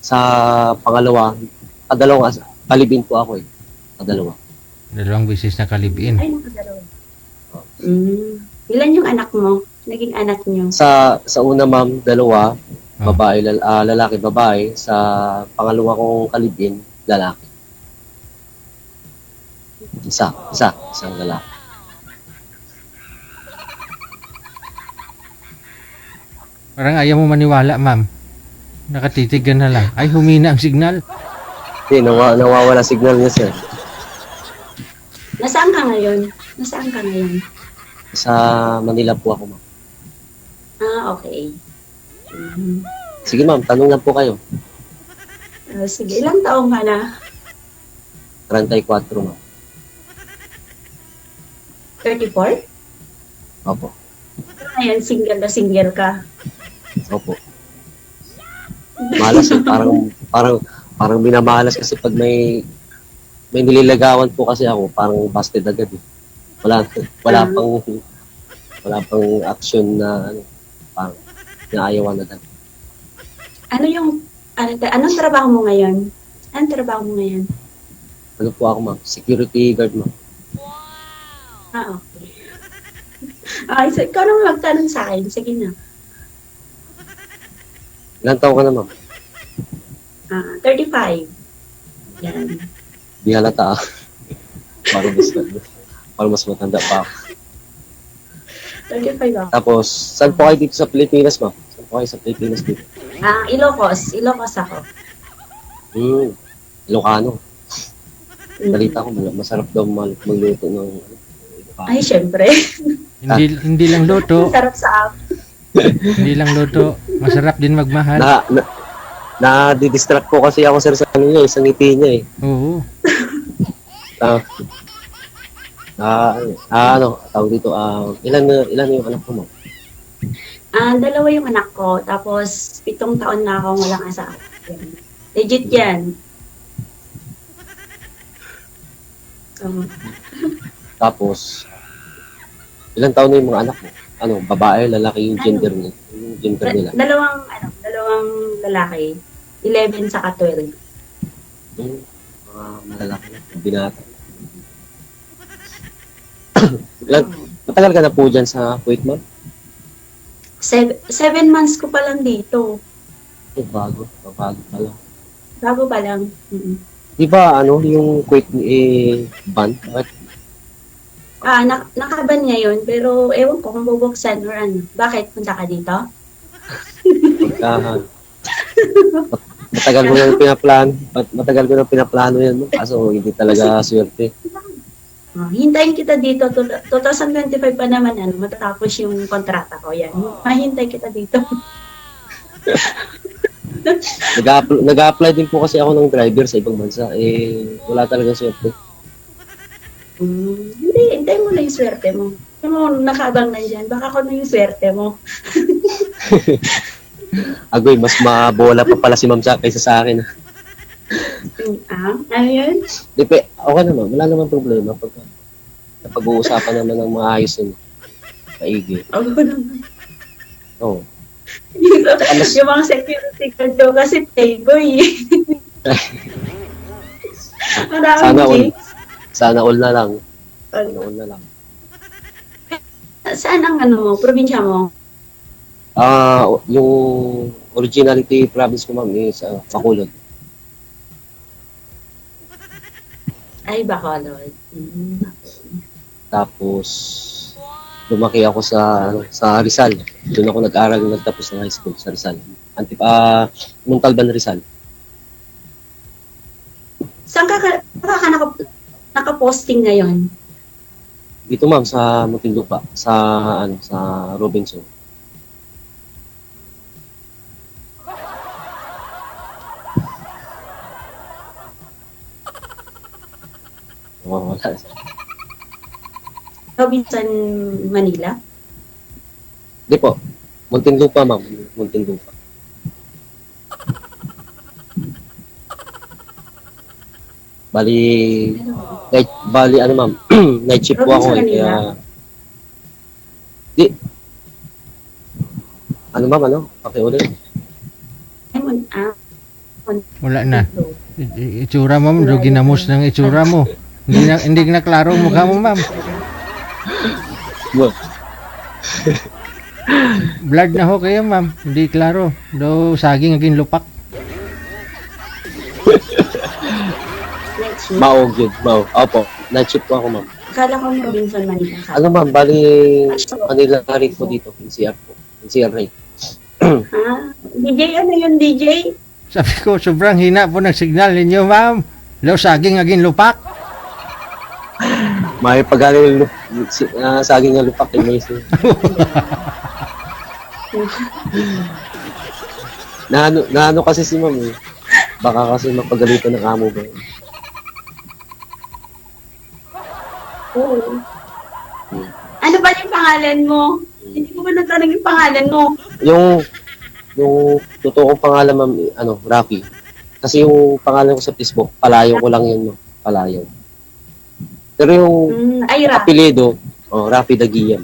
Sa pangalawa, kadalawa, kalibin po ako eh. Kadalawa. Dalawang beses na kalibin. Ay, nakadalawa. Ilan yung anak mo? Naging anak niyo? Sa una ma'am, dalawa, Oh. babae, lalaki, babae. Sa pangalawa kong kalibin, lalaki. Isang lalaki. Parang ayaw mo maniwala, ma'am. Nakatitig ka na lang. Ay, humina ang signal. Hindi, nawawala signal niya sir. Nasaan ka ngayon? Nasaan ka ngayon? Sa Manila po ako ma'am. Okay. Mhm. Sige ma'am, tanong lang po kayo. Sige, ilang taong ka na? 34 ma'am. 34? Opo. Ngayon, single na single ka. Opo. Malas eh. Parang minamalas kasi pag may nililagawan po kasi ako, parang busted agad eh. Wala pang action na parang naayawan agad. Anong trabaho mo ngayon? Anong trabaho mo ngayon? Ano po ako ma'am? Security guard ma'am. Okay. Ay, so ikaw naman magtanong sa akin. Sige na. Ilan taon ka na ma'am? 35. Yan. Di halata ah. Parang mas matanda pa ako. 35 ako. Tapos, saan po kayo dito sa Pilipinas ma'am? Saan po kayo sa Pilipinas dito? Ilocos. Ilocos ako. Ilocano. Balita ko, masarap daw magluto ng Ay, syempre. Hindi lang luto. Sarap sa Hindi lang luto. Masarap din magmahal. Na-distract po kasi ako sir sa niya, sa ngiti niya eh. Oo. Tawag dito, ilan yung anak ko mo? Dalawa yung anak ko. Tapos, 7 taon na akong walang asawa. Legit yan. Tapos, ilan taon na yung mga anak mo? Ano, babae, lalaki yung gender nila? Yung gender nila? Dalawang lalaki. 11 saka 12. Mga malalaki na, binata. Matagal ka na po dyan sa Kuwait, ma'am? 7 months ko pa lang dito. Bago pala. Bago pa lang. Di ba, yung Kuwait ban? Nakaban ngayon, pero ewan ko kung bubuksan or ano. Bakit? Punta ka dito? Matagal ko nang pinaplano yan, ma'am. Kaso hindi talaga swerte. Hintayin kita dito. 2025 pa naman, matatapos yung kontrata ko. Yan. Mahintay kita dito. Nag-a-apply din po kasi ako ng driver sa ibang bansa. Wala talaga swerte. Hindi, hintayin mo na yung swerte mo. Kaya mo, nakaabang na dyan. Baka ako na yung swerte mo. Agoy, mas mabola pa pala si ma'am kaysa sa akin. Ano yun? Okay naman, wala naman problema pag-uusapan naman ng maayos yun. Maigi. Ako naman. Oo. Yung mga security guard daw kasi playboy. Sana all na lang. Saan ang probinsya mo? Yung originality province ko ma'am is Bacolod. Ay, Bacolod. Tapos lumaki ako sa Rizal. Doon ako nag-aral, nagtapos ng high school sa Rizal. Montalban, Rizal. Saan ka naka-posting ngayon? Dito ma'am sa Muntinlupa, sa Robinson. Wala. Robinson, Manila? Hindi po. Muntinlupa ma'am. Muntinlupa. Bali ma'am, night shift po ako kaya di pakiulit. Wala na. Itsura mo, ginamos ng itsura mo. Hindi na klaro ang mukha mo, ma'am. Well, Blood na ho kayo, ma'am. Hindi klaro. Do saging aging lupak. Next week. maog yun, maog. Opo, night shift po ako, ma'am. Akala ko Robinson Manila. Ano, ma'am, bali, Manila rate po dito, NCR po. NCR rate. Ha? DJ, ano yun, DJ? Sabi ko, sobrang hina po ng signal ninyo, ma'am. Lo saging aging lupak. May pag-alil, saging na lupak, amazing. Naano kasi si ma'am eh. Baka kasi mapagalitan ng amo ba. Oo. Ano ba yung pangalan mo? Hindi ko ba natanong yung pangalan mo? Yung totoo kong pangalan, ma'am, ano, Rafi. Kasi yung pangalan ko sa Facebook, Palayo ko lang yun, no? Palayo. Pero yung Ay, Ra. apelido, Rafi Daguia.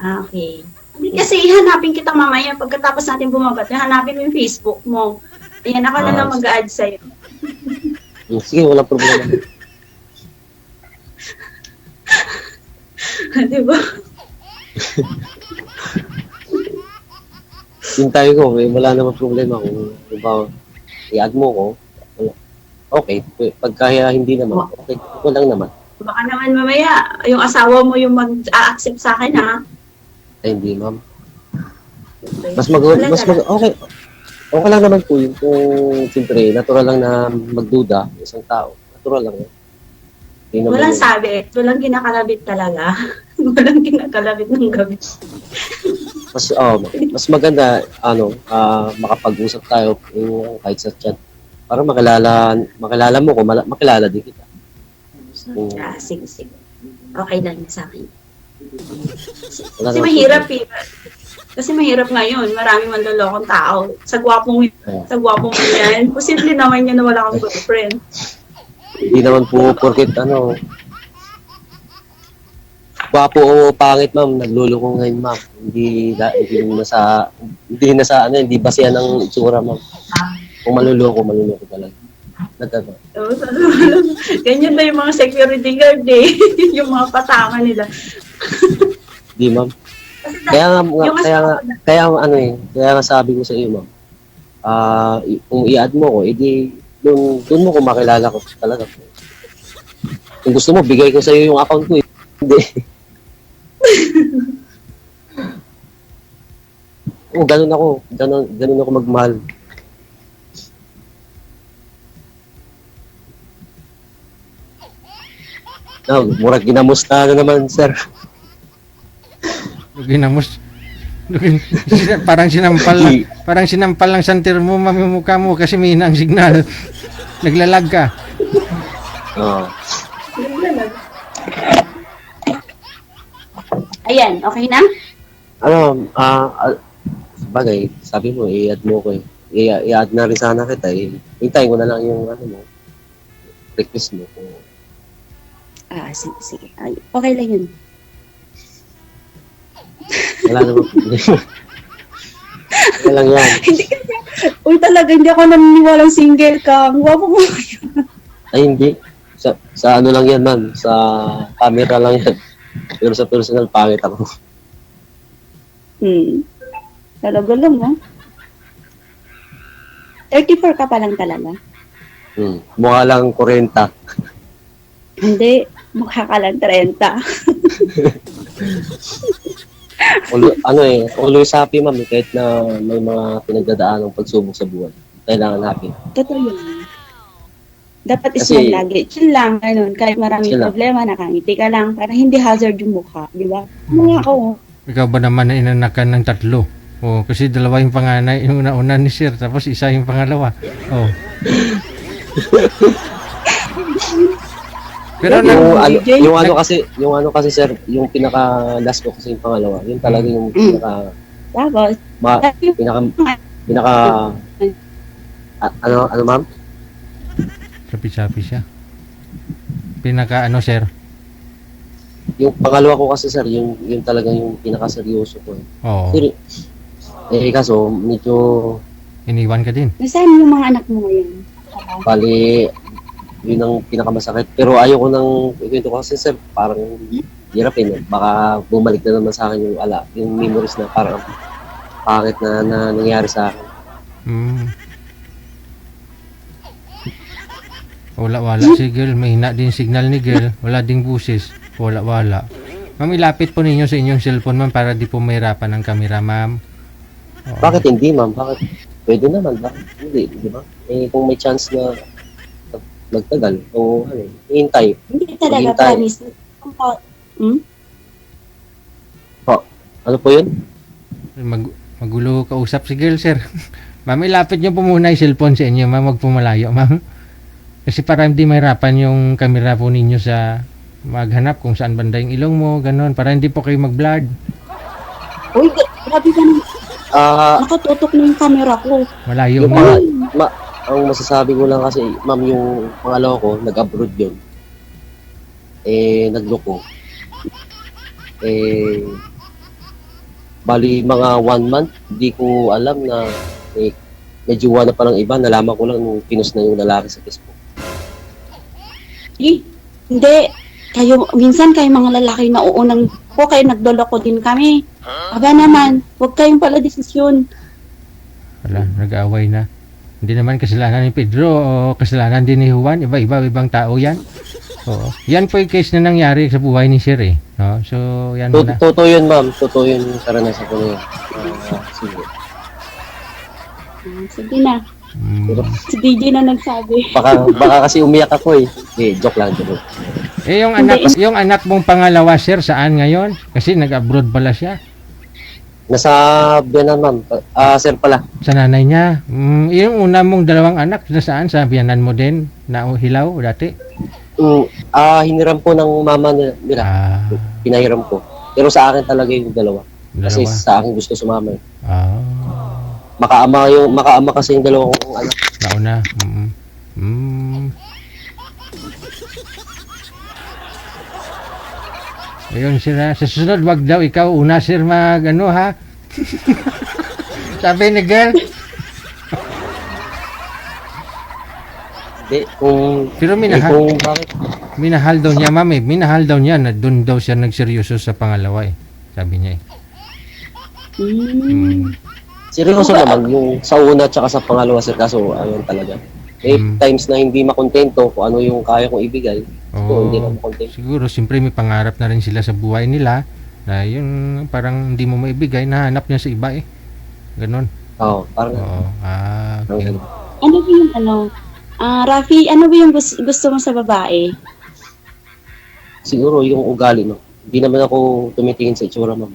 Ah, okay. Hindi kasi hanapin kita mamaya pagkatapos natin bumabati. Hanapin mo yung Facebook mo. Ayan, ako na lang mag-add sa'yo. Sige, walang problema. Diba? Hintay ko, eh, wala namang problema kung ba i-add mo ko. Wala. Okay, pagka hindi naman, okay, walang naman. Baka naman mamaya, yung asawa mo yung mag-a-accept sa akin, ha? Ay, hindi, ma'am. Okay. Okay. Okay lang naman po yun kung siyempre, natural lang na magduda isang tao. Natural lang yun. Hindi naman Walang yun. sabi. Walang kinakalabit talaga. Walang kinakalabit ng gabi. Mas maganda, makapag-usap tayo kahit sa chat. Para makilala mo ko, makilala din kita. Sige, sige. Okay lang yun sa akin. Wala Kasi namang mahirap problema. Kasi mahirap ngayon. Maraming manlolokong tao. Sa gwapong mo yan. Posible naman yan na wala kang boyfriend. Hindi naman po porket gwapo o pangit, ma'am, nagluloko ngayon, ma'am. Hindi basehan ng itsura, ma'am. Kung maluloko talaga. Nagkaka. Ganyan ba yung mga security guard eh. Yung mga patama nila. Di, ma'am. Kaya nga sabi ko sa iyo, ma'am. Kung i-add mo ko, edi doon mo ko makilala ko talaga. Kung gusto mo, bigay ko sa iyo yung account ko. Hindi. Ganun ako magmahal. Murag ginamos na naman, sir. Ginamos. Parang sinampal lang santir mo, ma'am, yung mukha mo kasi may hinang signal. Naglalag ka. Ayan, okay na? Bagay, sabi mo, i-add mo ko eh. I-add na rin sana kita eh. Hintayin ko na lang yung request mo. Sige. Ay, okay lang yun. Wala naman problema. Wala lang yan. Talaga, hindi ako naniniwalang single ka. Ang guwapo mo. Ay, hindi. Sa ano lang yan, ma'am. Sa camera lang yan. Pero sa personal, pangit ako. Talaga lang, ha? 34 ka pa lang talaga. Mukha lang 40. Hindi, mukha ka lang 30. Always happy, ma'am. Kahit na may mga pinagdadaan ng pagsubok sa buhay. Kailangan happy. Totoo yun. Dapat Kasi- smile lagi. Chill lang, ganun. Kahit maraming Chill lang. problema, nakangiti ka lang. Para hindi hazard yung mukha, di ba? Mga ako. Ikaw ba naman na inanakan ng 3? Kasi dalawa yung panganay, yung una ni sir, tapos isa yung pangalawa. Pero Yung ano kasi sir, yung pinaka last ko kasi yung pangalawa, yun talaga yung pinaka Tapos, ano ma'am? sapi-sapi siya. Pinaka sir? Yung pangalawa ko kasi sir, yung talagang yung pinaka seryoso ko. Oo. Kaso medyo Iniwan ka din. Nasaan yung mga anak mo ngayon? Bali, yun ang pinakamasakit. Pero ayoko nang ikwento ko kasi sir, parang hirap eh. Baka bumalik na naman sa akin yung memories na parang pangit na nangyari sa akin. Mm. Wala si girl. Mahina din signal ni girl. Wala ding busis. Wala. Ma'am, ilapit po ninyo sa inyong cellphone, ma'am, para di po mahirapan ang camera, ma'am. Oo. Bakit hindi ma'am? Bakit? Pwede naman. Bakit hindi? Di ba? Eh, kung may chance na magtagal o ano, hintay. Hindi talaga, Maghintay. promise. Ano po yun? Magulo kausap si girl, sir. Ma'am, ilapit nyo po muna yung cellphone sa inyo, ma'am. Huwag po malayo, ma'am. Kasi para hindi mahirapan yung camera po ninyo sa maghanap kung saan banda yung ilong mo, ganun. Para hindi po kayo mag-blurred. Uy, grabe ka naman. Nakatutok na yung camera ko. Malayo Yung na. ang masasabi ko lang kasi, ma'am, yung pangalawa ko, nag-abroad yun. Nagloko. Bali, mga 1 month, hindi ko alam na may jowa na palang iba. Nalaman ko lang nung pinost na yung lalaki sa Facebook. Hindi. Minsan kayo mga lalaki na uunang po, kayo nagdoloko din kami. Aba naman, huwag kayong pala desisyon. Wala, nag-away na. Hindi naman kasalanan ni Pedro o kasalanan din ni Juan. Ibang tao yan. Oo. Yan po yung case na nangyari sa buhay ni Sir eh. No? So, yan muna. Totoo yun, ma'am. Totoo yun yung karanasan ko na yun. Sige. Sige na. Pero, Si DJ na nagsabi. baka kasi umiyak ako eh. Joke lang. Yung anak mong pangalawa, Sir, saan ngayon? Kasi nag-abroad pala siya. Nasa Biyanan, ma'am. Sir pala. Sa nanay niya. Yung una mong dalawang anak, nasaan? Sa biyanan mo din? Na hilaw dati? Hiniram ko ng mama nila. Pinahiram ko. Pero sa akin talaga yung dalawa. Kasi sa akin gusto sumama eh. Makaama kasi yung dalawa kong anak. Nauna. Ayun, Sir, ha? Sa susunod, wag daw ikaw una, Sir, ha? Sabi ni girl. Pero Bakit? minahal daw niya, ma'am, eh. Minahal daw niya na doon daw siya nagseryoso sa pangalawa, eh. Sabi niya, eh. Seryoso naman yung sa una at sa pangalawa, sir. Kaso, ayun talaga. May times na hindi makontento kung ano yung kaya kong ibigay. So, hindi na makontento. Siguro, siyempre may pangarap na rin sila sa buhay nila na yun parang hindi mo maibigay, nahanap niya sa iba, eh. Ganon. Oo, parang Okay. Ano ba yung Rafi, ano ba yung gusto mo sa babae? siguro yung ugali, no? Hindi naman ako tumitingin sa itsura, ma'am.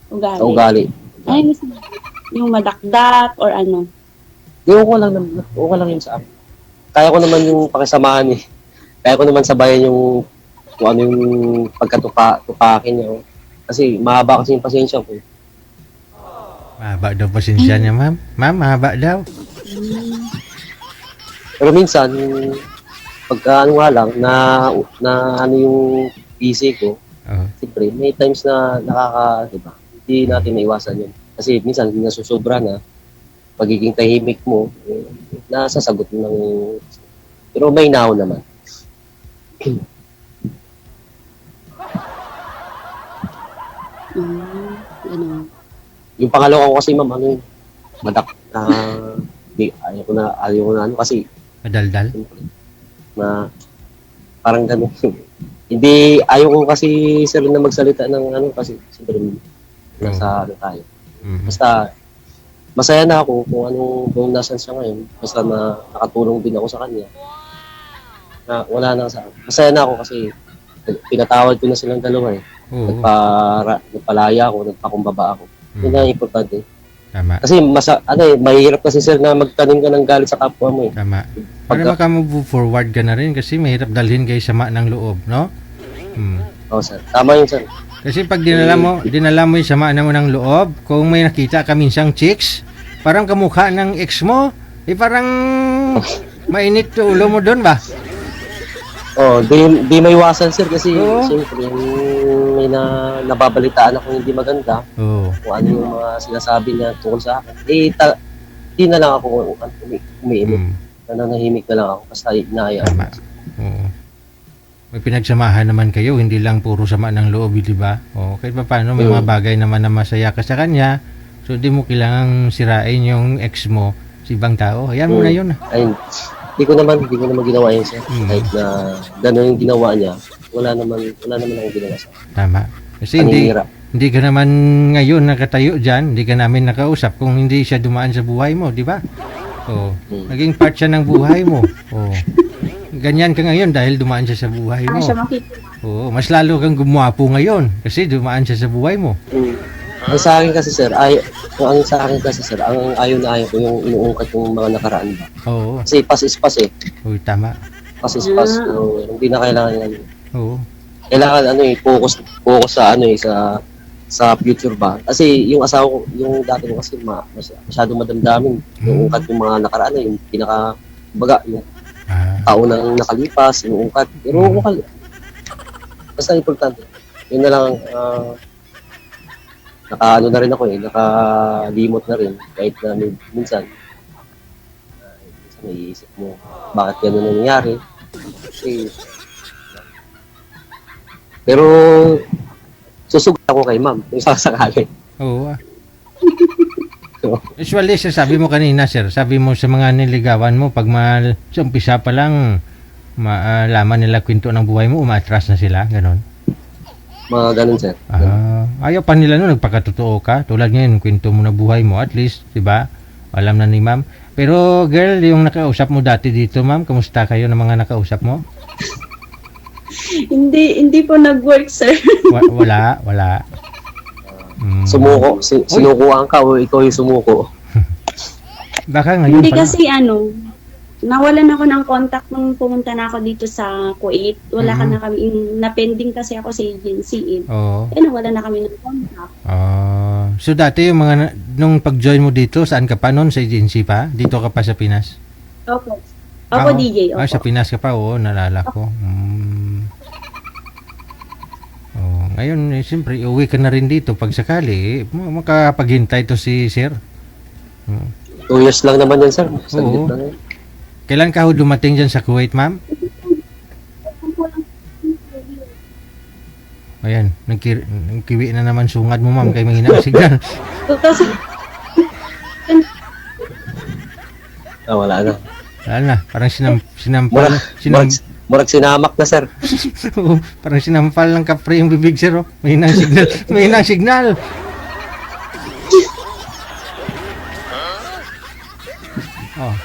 Ugali. Sa ugali. Ay, gusto mo? Yung madakdak or ano? Okay lang yun sa akin. Kaya ko naman yung pakisamahan eh. Kaya ko naman sabayan yung kung ano yung pagkatupakin niya. Oh. Kasi mahaba kasi yung pasensya ko. Mahaba daw pasensya niya, ma'am. Ma'am, mahaba daw. Pero minsan, pagka ano nga lang, na ano yung busy ko, siyempre, may times na diba, hindi natin maiwasan yun. Kasi minsan, nasusobra na, pagiging tahimik mo, nasasagot ng... Pero may now naman. Ano? Yung pangalawa ko kasi, ma'am, ano yun, ayaw ko na ano kasi, Madaldal. na parang gano'n. Hindi, ayaw ko kasi sir na magsalita ng ano kasi siyempre nasa ano tayo. Basta masaya na ako kung nasan siya ngayon. Basta na nakatulong din ako sa kanya. Na wala na sa masaya na ako kasi pinatawad ko na silang dalawa eh. Nagpalaya ako, nagpakumbaba ako. Yun ang importante. Tama. Kasi mahirap kasi sir na magtanim ka ng galit sa kapwa mo eh. Tama. Para maka-move forward ka na rin kasi mahirap dalhin kayo sama ng loob, no? Oo, sir. Tama yun, sir. Kasi pag dinala mo yung sama ng loob, kung may nakita ka minsang chicks, parang kamukha ng ex mo, parang mainit ulo mo doon ba? Di may iwasan sir kasi Oo. siyempre yung may nababalitaan ako hindi maganda Oo. kung ano yung mga sinasabi niya tungkol sa akin. Di na lang ako umiimik. Mm. Nananahimik na lang ako basta inaayaan. Tama. Oo. May pinagsamahan naman kayo, hindi lang puro sama ng loob, di ba? O, kahit pa paano, may mga bagay naman na masaya ka sa kanya. So, di mo kailangang sirain yung ex mo sa ibang tao. Hayaan mo na yun. Ayun. Hindi ko naman ginawa yun sir. Kahit na gano'n yung ginawa niya, wala naman akong ginawa sa akin. Tama. Kasi hindi ka naman ngayon nakatayo dyan, hindi ka namin nakausap kung hindi siya dumaan sa buhay mo, di ba? O, naging part siya ng buhay mo. O, ganyan ka ngayon dahil dumaan siya sa buhay mo. Ano siya makita? Oo, mas lalo kang gumwapo ngayon kasi dumaan siya sa buhay mo. Ang sa akin kasi sir, ang ayaw na ayaw ko yung inuungkat yung mga nakaraan ba. Oo. Kasi pass is pass eh. Uy, tama. Pass is pass. So, hindi na kailangan yan. Oo. Kailangan focus sa sa future ba. Kasi yung asawa ko, yung dati ko kasi masyadong madamdamin. Inuungkat yung mga nakaraan yung baga, yung taon nang nakalipas, inuungkat. Pero basta importante. Yun na lang nakaano na rin ako nakalimot na rin kahit na minsan naiisip mo bakit gano'n nangyari kasi pero susugat ako kay ma'am kung sasakali. Oo. Usually, sir, sabi mo kanina, sir, sabi mo sa mga niligawan mo, pag sa umpisa pa lang malaman nila kwento ng buhay mo, umatras na sila, ganon. Mga ganun sir. Ayaw pa nila nun, nagpakatotoo ka. Tulad ngayon, kwento mo na buhay mo, at least, di ba? Alam na ni ma'am. Pero, girl, yung nakausap mo dati dito, ma'am, kamusta kayo ng mga nakausap mo? Hindi po nag-work, sir. Wala. Sinukuan ka o ikaw yung sumuko. Baka ngayon Hindi pala. kasi nawalan ako ng contact nung pumunta na ako dito sa Kuwait. Wala ka na kami, na-pending kasi ako sa agency. Oo. Nawalan na kami ng contact. So dati yung nung pag-join mo dito, saan ka pa noon? Sa agency pa? Dito ka pa sa Pinas? Opo. Opo, DJ. Opo. Sa Pinas ka pa? Oo, nalala ko. Ngayon, siyempre, uwi ka na rin dito. Pag sakali, makapaghintay to si sir. 2 years lang naman yan sir. Saglit Oo. lang yan. Kailan ka ho dumating dyan sa Kuwait, ma'am? Ayan, nagkiwi na naman sungad mo, ma'am, kay mahina ang signal. 2000. Wala na. Wala na, parang sinampal. Murag sinamak na sir. Oo, parang sinampal ng kapre yung bibig, sir. Oh. Mahina ang signal. Mahina ang signal. Oh.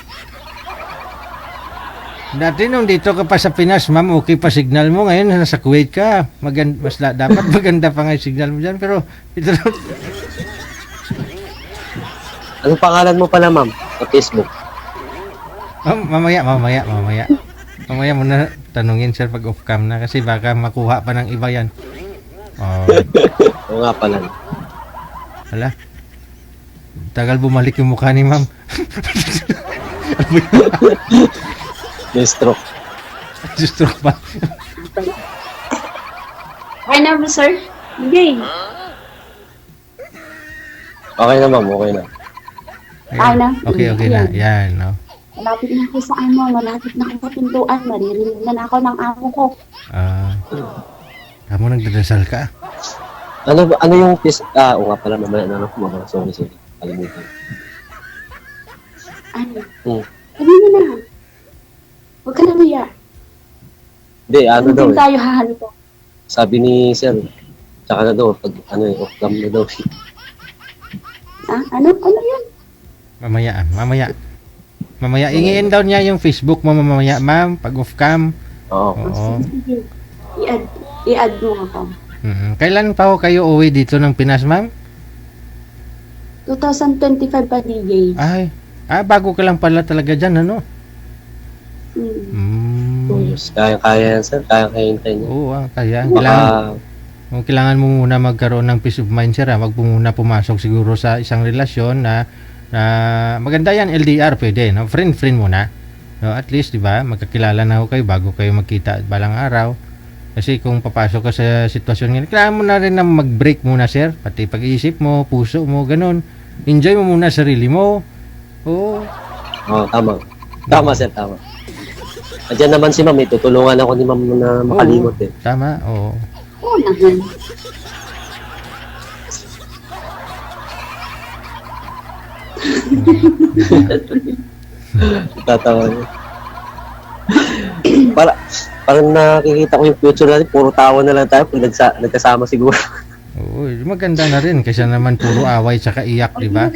Dati nung dito ka pa sa Pinas, ma'am, okay pa signal mo. Ngayon, nasa Kuwait ka. Dapat maganda pa nga yung signal mo dyan. Pero, ito na. Anong pangalan mo pala ma'am sa Facebook? Mamaya. Mamaya mo na tanungin, sir, pag off-cam na. Kasi baka makuha pa ng iba yan. Oh. Oo nga pala. Hala. Tagal bumalik yung mukha ni ma'am. May stroke. Stroke pa. Okay na ba, sir? Hindi. Okay na ma'am, okay na. Ayan. Okay na. Yan, no. Malapit na ako sa malapit na ako sa pintuan. Maririnig na ako ng amo ko. Kamu nagdadasal ka? Ano yung oo nga pala mamaya na ako. Sorry. Kalimutan. Sabi mo na. Huwag ka na maya. Hindi, daw Hindi tayo hahalito. Sabi ni sir, tsaka na daw, pag off-cam na daw. Ano yun? Mamaya, ingiin daw niya yung Facebook mo mamaya, ma'am, pag off-cam. Oo. Sige. I-add mo ako. Kailan pa ho kayo uwi dito ng Pinas, ma'am? 2025 pa, DJ. Bago ka lang pala talaga dyan, ano? Kaya yan, sir. Kaya hintay niya. Oo, kaya. Kailangan mo muna magkaroon ng peace of mind, sir. Wag mo muna pumasok siguro sa isang relasyon na maganda yan, LDR, pwede. No? Friend muna. No, at least, di ba, magkakilala na ho kayo bago kayo magkita balang araw. Kasi kung papasok ka sa sitwasyon ngayon, kailangan mo na rin na mag-break muna, sir. Pati pag-iisip mo, puso mo, ganun. Enjoy mo muna sarili mo. Oo. Oo, tama. Tama, sir, tama. Andiyan naman si ma'am, tutulungan ako ni ma'am na makalimot eh. Tama, oo. Oo naman. Tatawa niya. Parang nakikita ko yung future natin, puro tawa na lang tayo pag nagkasama siguro. Oo, maganda na rin kasi naman puro away tsaka iyak, di ba?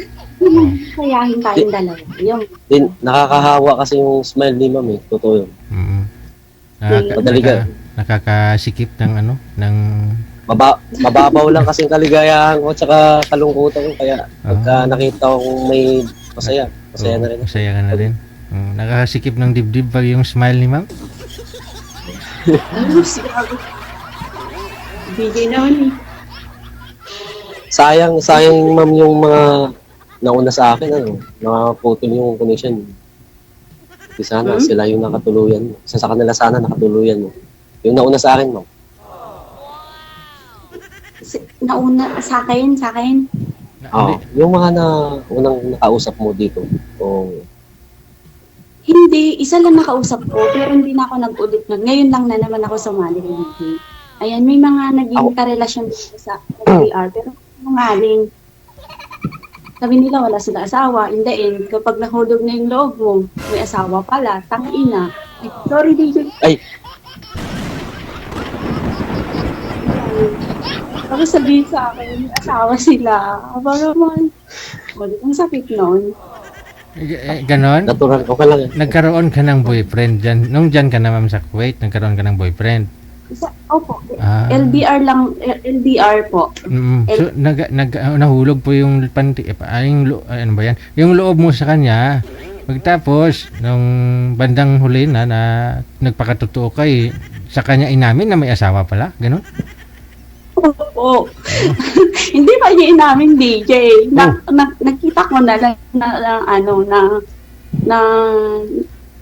Kayahin tayong dalawa. Yung Din, nakakahawa kasi yung smile ni ma'am eh. Totoo yun. Mm. Madali ka. Nakakasikip ng ano, ng Mababaw lang kasi yung kaligayahan ko tsaka kalungkutan ko. Kaya pagka nakita kong may masaya na rin. Masaya ka na rin. Nakakasikip ng dibdib pag yung smile ni ma'am. ano, siguro. Bigay naman eh. Sayang ma'am yung mga nauna sa akin, ano, nakaputol yung connection. Di sana sila yung nakatuluyan mo. Sa kanila sana nakatuluyan mo. Yung nauna sa akin, ma'am. Nauna sa akin. Oo. Yung mga unang nakausap mo dito. O, Hindi, isa lang nakausap ko, pero hindi na ako nag-ulit nun. Ngayon lang na naman ako sumali ng meeting. Ayan, may mga naging karelasyon dito sa LDR, pero nungaling. Sabi nila wala sila asawa. In the end, kapag nahulog na yung loob mo, may asawa pala, tangina. Ay, sorry, DJ. ay, Tapos sabihin sa akin, may asawa sila. Aba naman. Ulit ang sakit nun. Ganon? natural. Okay lang eh. Nagkaroon ka ng boyfriend dyan. Nung dyan ka na ma'am sa Kuwait, nagkaroon ka ng boyfriend. Opo, Ah. LDR lang, LDR po. So, nahulog po yung ano ba yan? Yung loob mo sa kanya. Pagtapos, nung bandang huli na nagpakatotoo kay sa kanya inamin na may asawa pala. Ganon? Opo. Hindi pa niya inamin, DJ. Nakita ko na lang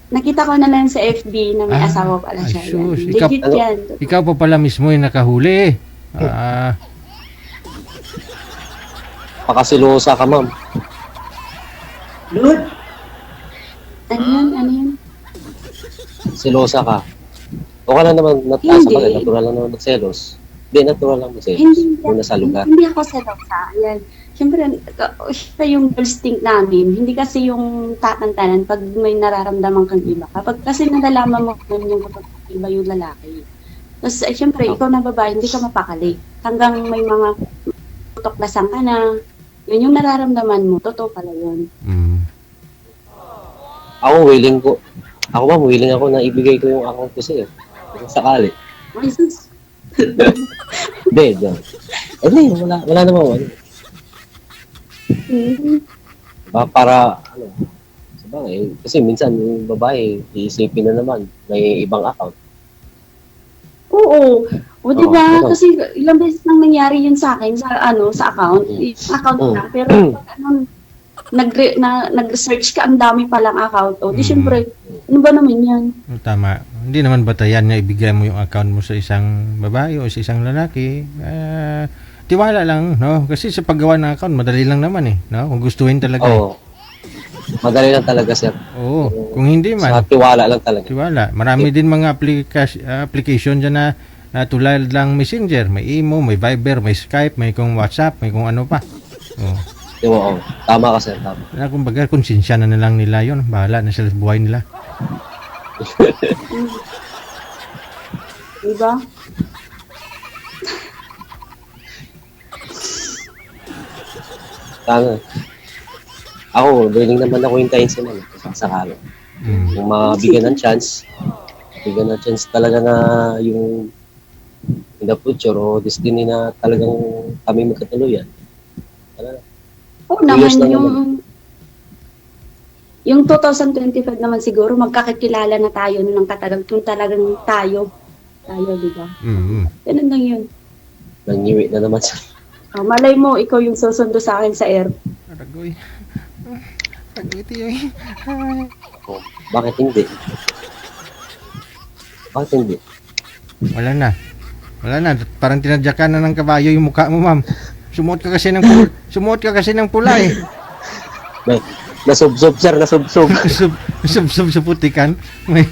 nakita ko na lang sa FB na may asawa pala siya. Sus, Yan. Legit yan. Ikaw pa pala mismo yung nakahuli. Pakasilosa ka, ma'am. Ano yun? Silosa ka. Okay lang naman, Hindi. natural lang naman magselos. Hindi, natural lang magselos. Hindi, Kung nasa lugar. hindi ako selosa. Yan. Siyempre, siya yung instinct namin. Hindi kasi yung tatantanan pag may nararamdaman kang iba. Kapag kasi nalalaman mo kung yung kapag iba yung lalaki. Tapos, siyempre, ikaw na babae, hindi ka mapakali. Hanggang may mga tuklasan ka na, yun yung nararamdaman mo. Totoo pala yun. Ako, willing ako na ibigay ko yung account ko sa'yo. Kung sakali. Ay, sus. Hindi, wala naman. Para, sabagay, kasi minsan yung babae, iisipin na naman, may ibang account. Oo. O, di ba? Oo. Kasi ilang beses nang nangyari yun sa akin, sa account. Account na. Pero, nag-search ka, ang dami palang account. O, di syempre, ano ba naman yan? Tama. Hindi naman batayan na ibigay mo yung account mo sa isang babae o sa isang lalaki. Tiwala lang, no? Kasi sa paggawa ng account, madali lang naman eh, no? Kung gustuhin talaga. Oo. Madali lang talaga, sir. Oo. Kung hindi Sa man, tiwala lang talaga. tiwala. Marami din mga application dyan na tulad lang Messenger. May Imo, may Viber, may Skype, may kung WhatsApp, may kung ano pa. Oo. Oo. Tama ka, sir. Tama. Na kumbaga, konsensya na lang nila yon. Bahala na sila sa buhay nila. Diba? Tama. Ako, willing naman ako hintayin si ma'am. Sakali. Kung mabigyan ng chance talaga na yung in the future o destiny na talagang kami magkatuluyan. Oo naman, yung 2025 naman siguro, magkakakilala na tayo ng kung talagang tayo, di ba? Ganun lang yun. Nangiwi na naman siya. Malay mo, ikaw yung susundo sa akin sa air. Aragoy. Ito yung... Oh, bakit hindi? Bakit hindi? Wala na. Wala na. Parang tinadyakan na ng kabayo yung mukha mo, ma'am. Sumuot ka kasi ng pula eh. Nasubsob, sir, nasubsob. Sub sa putikan. May...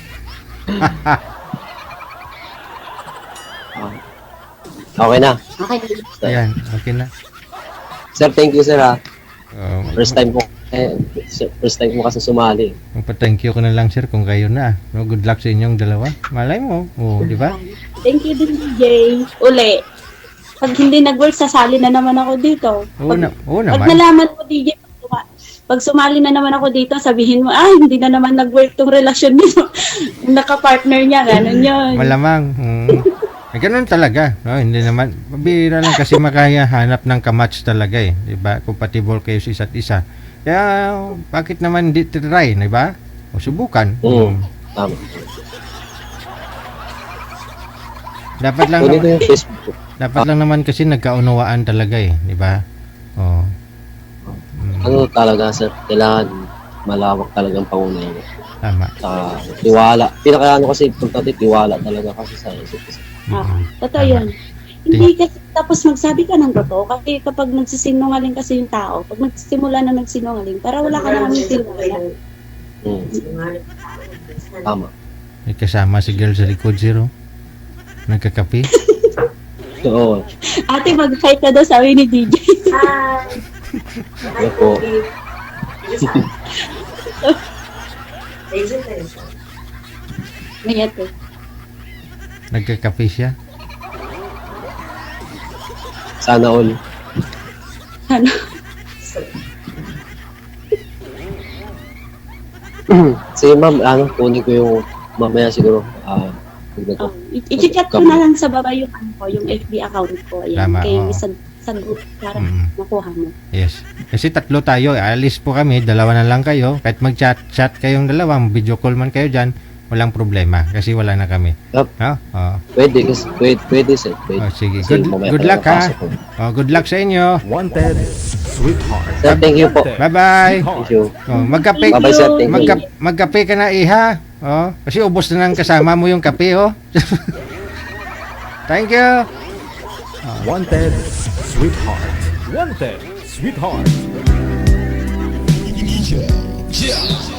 Okay na. Okay. Ayan, okay na. Sir, thank you, sir, ha. Oh, First time mo kasi sumali. magpa-thank you ko na lang, sir, kung kayo na. No, good luck sa inyong dalawa. Malay mo. Oh, di ba? Thank you din, DJ. Uli. Pag hindi nag-work, sasali na naman ako dito. Oo Pag naman. nalaman mo, DJ, pag sumali na naman ako dito, sabihin mo, hindi na naman nag-work tong relasyon nito. Naka-partner niya, gano'n yun. Malamang. Ganun talaga. No, hindi naman. Mabira lang kasi makahanap ng kamatch talaga eh. Diba? Compatible kayo sa isa't isa. Kaya, bakit naman hindi try? Diba? O subukan. Tama. Dapat lang Kunin ko naman, yung Facebook. dapat lang naman kasi nagkaunawaan talaga eh. Diba? Oh. Ano talaga, sir? Kailangan malawak talagang pangunayan. Tama. Sa tiwala. Pinaka kasi importante, tiwala talaga kasi sa isa't isa. Totoo yun. Hindi kasi tapos magsabi ka ng totoo kasi kapag nagsisinungaling kasi yung tao, pag nagsimula na nagsinungaling, para wala ka naman tiwala. Tama. May kasama si girl sa likod, zero. Nagkakape. Oo. Ate, mag-hi ka daw, sabi ni DJ. Ano po. Mayat eh. Nagkakape siya. Sana all. Ano? Sige, ma'am, kunin ko yung mamaya siguro. I-chat ko na lang sa baba yung yung FB account ko. Ayan, Tama, kay oo. sa group para makuha mo. Yes. Kasi tatlo tayo. Alis po kami. Dalawa na lang kayo. Kahit mag-chat kayong dalawa, video call man kayo dyan, walang problema. Kasi wala na kami. Yup. No? Oh. Pwede, pwede, sir. Pwede. Oh, sige. Kasi mamaya Good pa luck ha. napasok ko. Oh, good luck sa inyo. Wanted, sweetheart. Sir, thank you po. Bye-bye. Thank you. Oh, magkape. Bye-bye, sir. Thank you. Magkape ka na, iha. Oh, kasi ubos na ng kasama mo yung kape, oh. Thank you. Wanted, sweetheart. Wanted, sweetheart. Yeah.